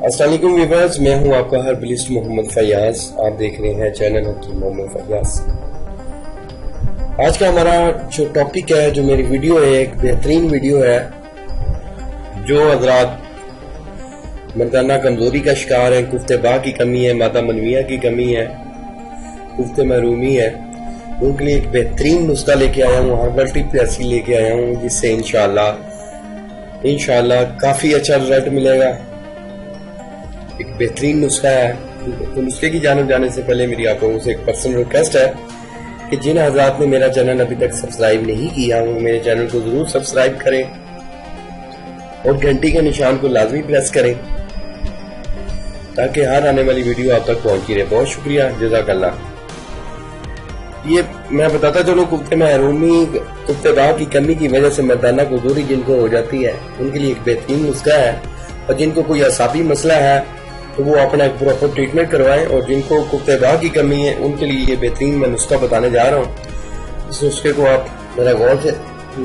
السلام علیکم ویورز، میں ہوں آپ کا ہربلسٹ محمد فیاض. آپ دیکھ رہے ہیں چینل حکیم محمد فیاض. آج کا ہمارا جو ٹاپک ہے، جو میری ویڈیو ہے، ایک بہترین ویڈیو ہے. جو حضرات مردانہ کمزوری کا شکار ہیں، کفت باہ کی کمی ہے، مادہ منویہ کی کمی ہے، کفت محرومی ہے، ان کے لیے ایک بہترین نسخہ لے کے آیا ہوں. ہربل ٹپ ایسی لے کے آیا ہوں جس سے انشاءاللہ کافی اچھا رزلٹ ملے گا. ایک بہترین نسخہ ہے. تو نسخے کی جانب جانے سے پہلے میری آپ لوگوں سے ایک پرسنل ریکویسٹ ہے کہ جن حضرات نے میرا چینل ابھی تک سبسکرائب نہیں کیا، وہ میرے چینل کو ضرور سبسکرائب کریں اور گھنٹی کے نشان کو لازمی پریس کریں تاکہ ہر آنے والی ویڈیو آپ تک پہنچی رہے. بہت شکریہ، جزاک اللہ. یہ میں بتاتا چلوں، کفت محرومی، کفت باہ کی کمی کی وجہ سے مردانہ کمزوری جن کو ہو جاتی ہے، ان کے لیے ایک بہترین نسخہ ہے. اور جن کو کوئی اعصابی مسئلہ ہے تو وہ اپنا ایک پراپر ٹریٹمنٹ کروائیں. اور جن کو کفت باہ کی کمی ہے، ان کے لیے یہ بہترین میں نسخہ بتانے جا رہا ہوں. اس نسخے کو آپ ذرا غور سے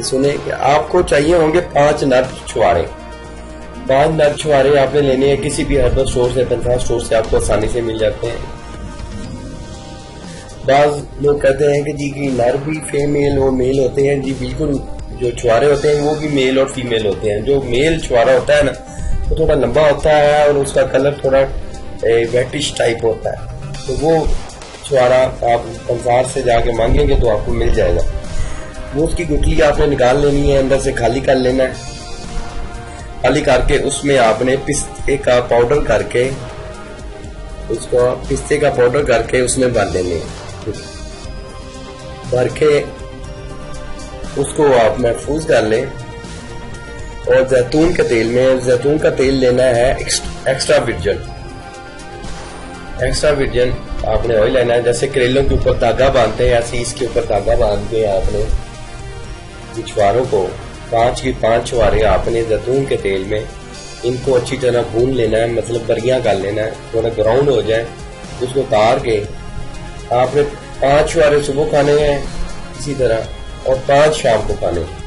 سنیں کہ آپ کو چاہیے ہوں گے 5 نرد چھوارے. 5 نرد چھوارے آپ نے لینے ہیں کسی بھی ہربل اسٹور سے، پنسا اسٹور سے آپ کو آسانی سے مل جاتے ہیں. بعض لوگ کہتے ہیں کہ جی کی نر بھی فیمیل اور میل ہوتے ہیں. جی بالکل، جو چھوارے ہوتے ہیں وہ بھی میل اور فیمیل ہوتے ہیں. جو میل چھوارا ہوتا ہے نا، وہ تھوڑا لمبا ہوتا ہے اور اس کا کلر تھوڑا ویٹش ٹائپ ہوتا ہے. تو وہ چھوارا آپ بازار سے جا کے مانگیں گے تو آپ کو مل جائے گا. وہ اس کی گٹلی آپ نے نکال لینی ہے، اندر سے خالی کر لینا ہے. خالی کر کے اس میں آپ نے پستے کا پاؤڈر کر کے اس میں بھر دینے ہیں. بھر کے اس کو آپ محفوظ کر لیں. اور زیتون کے تیل میں، زیتون کا تیل لینا ہے ایکسٹرا ورجن آپ نے آئل لینا ہے. جیسے کریلوں کے اوپر دھاگا باندھتے ہیں، ایسے اس کے اوپر دھاگا باندھ کے آپ نے چھواروں کو 5 چھوارے آپ نے زیتون کے تیل میں ان کو اچھی طرح بھون لینا ہے. مطلب بریاں کر لینا ہے، تھوڑا گراؤنڈ ہو جائے. اس کو تار کے آپ نے 5 چھوارے صبح کھانے ہیں اسی طرح، اور 5 شام کو کھانے ہیں.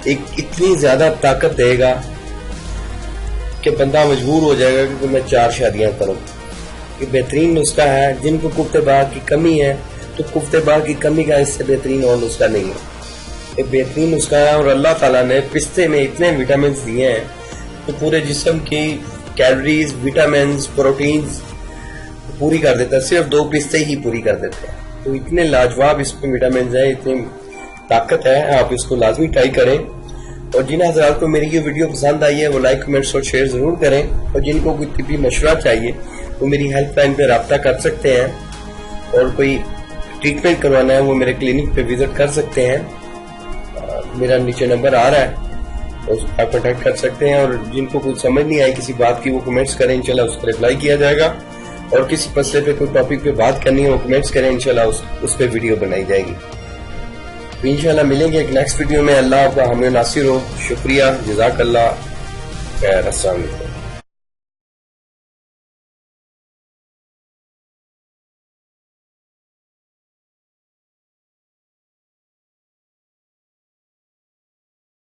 ایک اتنی زیادہ طاقت دے گا کہ بندہ مجبور ہو جائے گا کہ میں 4 شادیاں کروں. یہ بہترین نسخہ ہے. جن کو کفت باہ کی کمی ہے تو کفت باہ کی کمی کا اس سے بہترین اور نسخہ نہیں ہے. یہ بہترین نسخہ ہے. اور اللہ تعالیٰ نے پستے میں اتنے وٹامنز دیے ہیں تو پورے جسم کی کیلوریز، وٹامنز، پروٹینز پوری کر دیتا ہے. صرف 2 پستے ہی پوری کر دیتے ہیں. تو اتنے لاجواب اس میں وٹامنز ہیں، اتنی طاقت ہے. آپ اس کو لازمی ٹرائی کریں. اور جن حضرات کو میری یہ ویڈیو پسند آئی ہے وہ لائک، کمنٹس اور شیئر ضرور کریں. اور جن کو کوئی طبی مشورہ چاہیے وہ میری ہیلپ لائن پہ رابطہ کر سکتے ہیں. اور کوئی ٹریٹمنٹ کروانا ہے وہ میرے کلینک پہ وزٹ کر سکتے ہیں. میرا نیچے نمبر آ رہا ہے، اس پر کانٹیکٹ کر سکتے ہیں. اور جن کو کچھ سمجھ نہیں آئی کسی بات کی، وہ کمنٹس کریں، انشاءاللہ اس کو ریپلائی کیا جائے گا. اور کسی مسئلے پہ کوئی ٹاپک پہ بات کرنی ہے وہ کمنٹس کریں، انشاءاللہ اس پہ ویڈیو بنائی جائے گی. تو انشاءاللہ ملیں گے ایک نیکسٹ ویڈیو میں. اللہ آپ کا حامی و ناصر ہو. شکریہ، جزاک اللہ خیر. السلام علیکم.